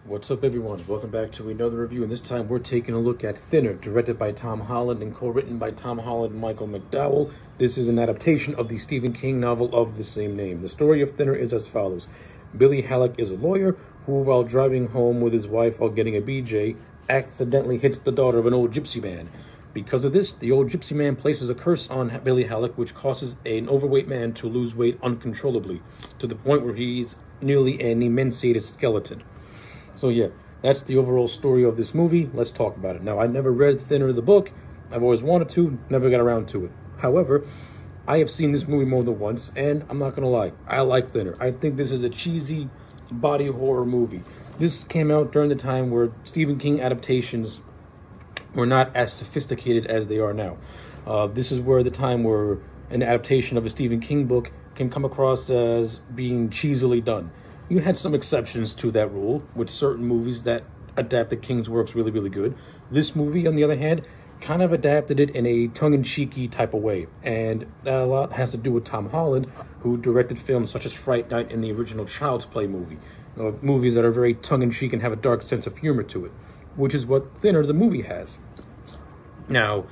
What's up, everyone? Welcome back to another review, and this time we're taking a look at Thinner, directed by Tom Holland and co-written by Tom Holland and Michael McDowell. This is an adaptation of the Stephen King novel of the same name. The story of Thinner is as follows. Billy Halleck is a lawyer who, while driving home with his wife while getting a BJ, accidentally hits the daughter of an old gypsy man. Because of this, the old gypsy man places a curse on Billy Halleck, which causes an overweight man to lose weight uncontrollably, to the point where he's nearly an emaciated skeleton. So yeah, that's the overall story of this movie. Let's talk about it. Now, I never read Thinner, the book. I've always wanted to, never got around to it. However, I have seen this movie more than once, and I'm not going to lie, I like Thinner. I think this is a cheesy body horror movie. This came out during the time where Stephen King adaptations were not as sophisticated as they are now. This is where the time where an adaptation of a Stephen King book can come across as being cheesily done. You had some exceptions to that rule with certain movies that adapted King's works really, really good. This movie, on the other hand, kind of adapted it in a tongue-in-cheeky type of way. And that a lot has to do with Tom Holland, who directed films such as Fright Night and the original Child's Play movie. Movies that are very tongue-in-cheek and have a dark sense of humor to it, which is what Thinner, the movie, has. Now,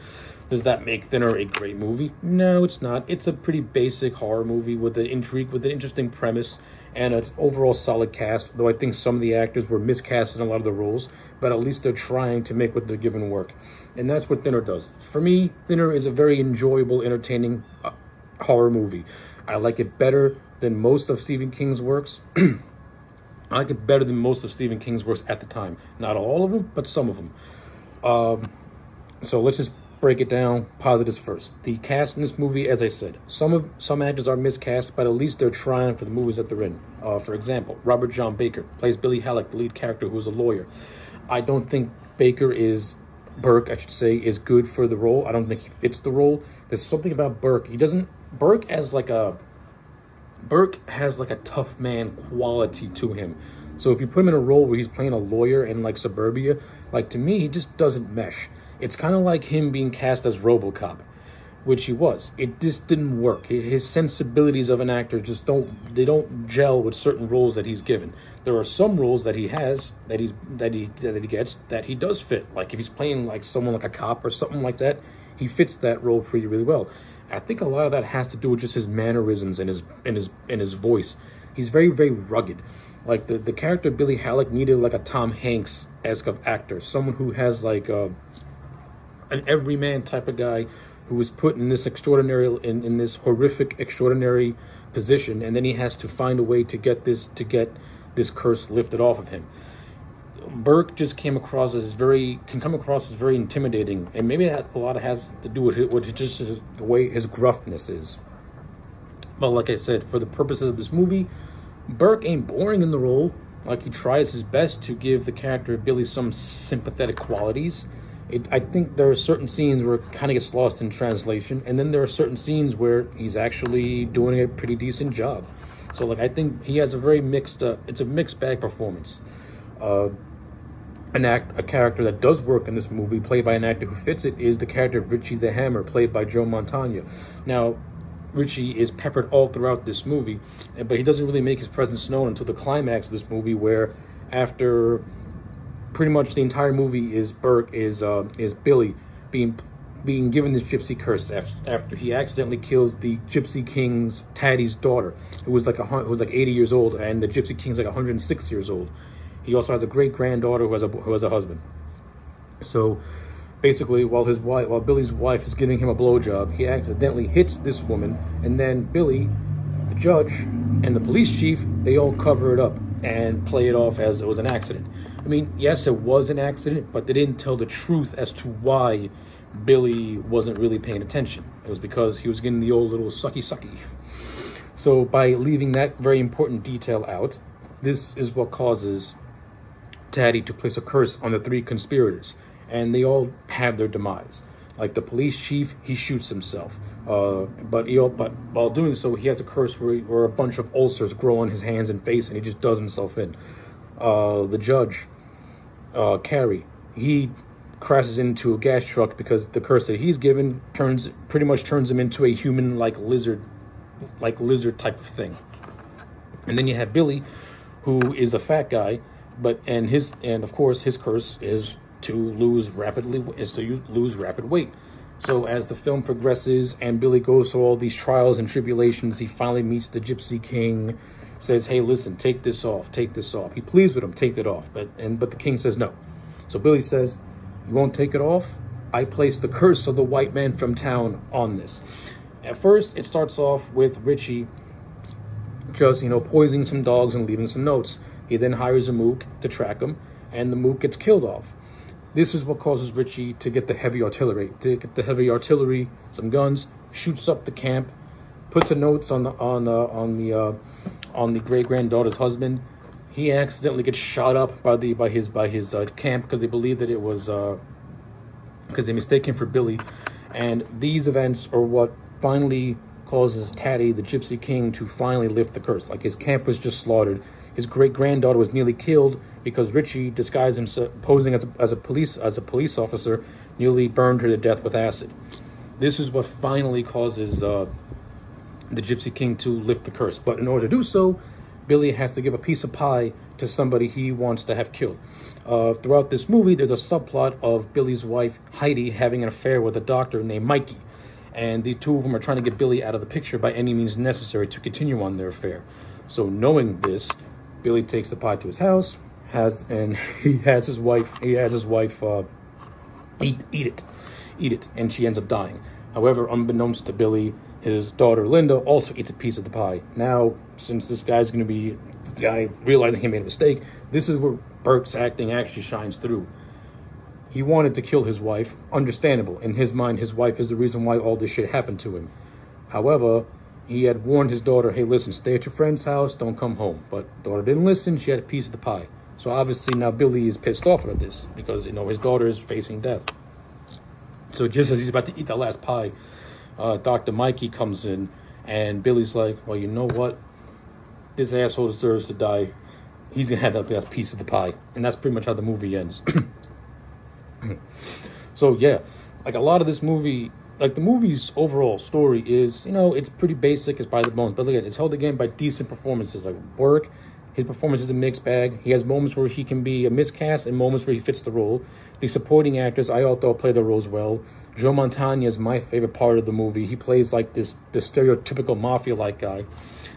does that make Thinner a great movie? No, it's not. It's a pretty basic horror movie with an intrigue, with an interesting premise, and an overall solid cast, though I think some of the actors were miscast in a lot of the roles, but at least they're trying to make what they're given work. And that's what Thinner does. For me, Thinner is a very enjoyable, entertaining horror movie. I like it better than most of Stephen King's works. I like it better than most of Stephen King's works at the time. Not all of them, but some of them. So let's just break it down. Positives first. The cast in this movie, as I said, some actors are miscast, but at least they're trying for the movies that they're in. For example, Robert John Baker plays Billy Halleck, the lead character, who's a lawyer. I don't think Burke, I should say, is good for the role. I don't think he fits the role. There's something about Burke. Burke has like a tough man quality to him. So if you put him in a role where he's playing a lawyer in like suburbia, like, to me, he just doesn't mesh. It's kind of like him being cast as RoboCop, which he was. It just didn't work. His sensibilities of an actor just don't gel with certain roles that he's given. There are some roles that he has, that he gets, that he does fit. Like if he's playing like someone like a cop or something like that, he fits that role pretty really well. I think a lot of that has to do with just his mannerisms and his voice. He's very, very rugged. Like the character Billy Halleck needed like a Tom Hanks-esque of actor, someone who has like an everyman type of guy who was put in this in this horrific, extraordinary position, and then he has to find a way to get this this curse lifted off of him. Burke just can come across as very intimidating, and maybe that a lot has to do with the way his gruffness is. But like I said, for the purposes of this movie, Burke ain't boring in the role. Like, he tries his best to give the character Billy some sympathetic qualities. I think there are certain scenes where it kind of gets lost in translation, and then there are certain scenes where he's actually doing a pretty decent job. So, like, I think he has a very mixed, it's a mixed bag performance. A character that does work in this movie, played by an actor who fits it, is the character of Richie the Hammer, played by Joe Montana. Now, Richie is peppered all throughout this movie, but he doesn't really make his presence known until the climax of this movie, where after pretty much the entire movie is Billy being given this gypsy curse after he accidentally kills the Gypsy King's Taddy's daughter, who was like 80 years old, and the Gypsy King's like 106 years old. He also has a great granddaughter who has a husband. So basically, while Billy's wife is giving him a blowjob, he accidentally hits this woman, and then Billy, the judge, and the police chief, they all cover it up and play it off as it was an accident. I mean, yes, it was an accident, but they didn't tell the truth as to why Billy wasn't really paying attention. It was because he was getting the old little sucky. So by leaving that very important detail out, this is what causes Taddy to place a curse on the three conspirators, and they all have their demise. Like the police chief, he shoots himself, but while doing so, he has a curse where a bunch of ulcers grow on his hands and face, and he just does himself in. The judge, Carrie, he crashes into a gas truck because the curse that he's given pretty much turns him into a human lizard type of thing. And then you have Billy, who is a fat guy And of course his curse is to lose you lose rapid weight. So as the film progresses and Billy goes through all these trials and tribulations, he finally meets the Gypsy King, says, hey, listen, take this off, take this off. He pleads with him, take it off, but the king says no. So Billy says, you won't take it off? I place the curse of the white man from town on this. At first, it starts off with Richie just, poisoning some dogs and leaving some notes. He then hires a mook to track him, and the mook gets killed off. This is what causes Richie to get the heavy artillery. Some guns, shoots up the camp, puts the notes on the great-granddaughter's husband. He accidentally gets shot up by his camp because they believe that it was because they mistake him for Billy. And these events are what finally causes Taddy, the Gypsy King, to finally lift the curse. Like, his camp was just slaughtered. His great-granddaughter was nearly killed because Richie, disguised himself, posing as a police officer, nearly burned her to death with acid. This is what finally causes the Gypsy King to lift the curse. But in order to do so, Billy has to give a piece of pie to somebody he wants to have killed. Throughout this movie, there's a subplot of Billy's wife, Heidi, having an affair with a doctor named Mikey. And the two of them are trying to get Billy out of the picture by any means necessary to continue on their affair. So knowing this, Billy takes the pie to his house, he has his wife eat it, and she ends up dying. However, unbeknownst to Billy, his daughter Linda also eats a piece of the pie. Now, since this guy's going to be the guy realizing he made a mistake, this is where Burke's acting actually shines through. He wanted to kill his wife, understandable. In his mind, his wife is the reason why all this shit happened to him. However, he had warned his daughter, hey, listen, stay at your friend's house, don't come home. But daughter didn't listen, she had a piece of the pie. So obviously now Billy is pissed off about this because, his daughter is facing death. So just as he's about to eat that last pie, Dr. Mikey comes in, and Billy's like, well, you know what? This asshole deserves to die. He's going to have that last piece of the pie. And that's pretty much how the movie ends. So, yeah, like a lot of this movie, like the movie's overall story is, it's pretty basic, it's by the bones. But look at it, it's held again by decent performances. Like Burke, his performance is a mixed bag. He has moments where he can be a miscast and moments where he fits the role. The supporting actors, I all thought, play their roles well. Joe Montana is my favorite part of the movie. He plays like this stereotypical mafia-like guy.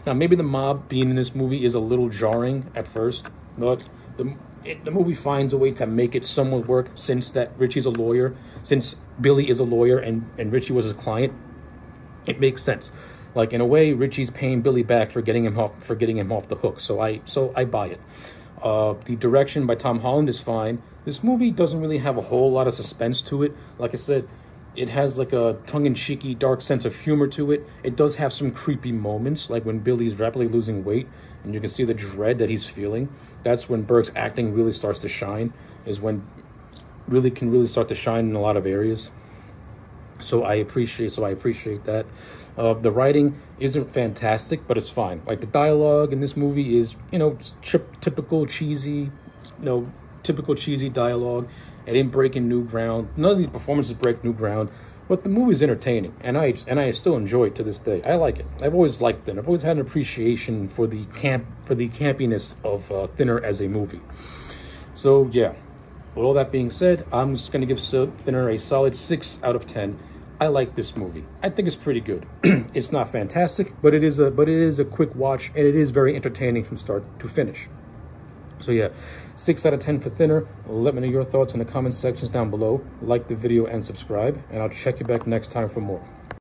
Now, maybe the mob being in this movie is a little jarring at first, but the movie finds a way to make it somewhat work since Richie's a lawyer, since Billy is a lawyer and Richie was his client. It makes sense. Like, in a way, Richie's paying Billy back for getting him off the hook. So I buy it. The direction by Tom Holland is fine. This movie doesn't really have a whole lot of suspense to it. Like I said, it has like a tongue-in-cheeky, dark sense of humor to it. It does have some creepy moments, like when Billy's rapidly losing weight, and you can see the dread that he's feeling. That's when Burke's acting really starts to shine, is when can really start to shine in a lot of areas. So I appreciate that. The writing isn't fantastic, but it's fine. Like, the dialogue in this movie is, typical cheesy dialogue. It didn't break in new ground. None of these performances break new ground, but the movie's entertaining, and I still enjoy it to this day. I like it. I've always liked it. I've always had an appreciation for the campiness of Thinner as a movie. So yeah, with all that being said, I'm just going to give Thinner a solid 6 out of 10. I like this movie. I think it's pretty good. It's not fantastic, but it is a quick watch, and it is very entertaining from start to finish. So yeah, 6 out of 10 for Thinner. Let me know your thoughts in the comment sections down below. Like the video and subscribe, and I'll check you back next time for more.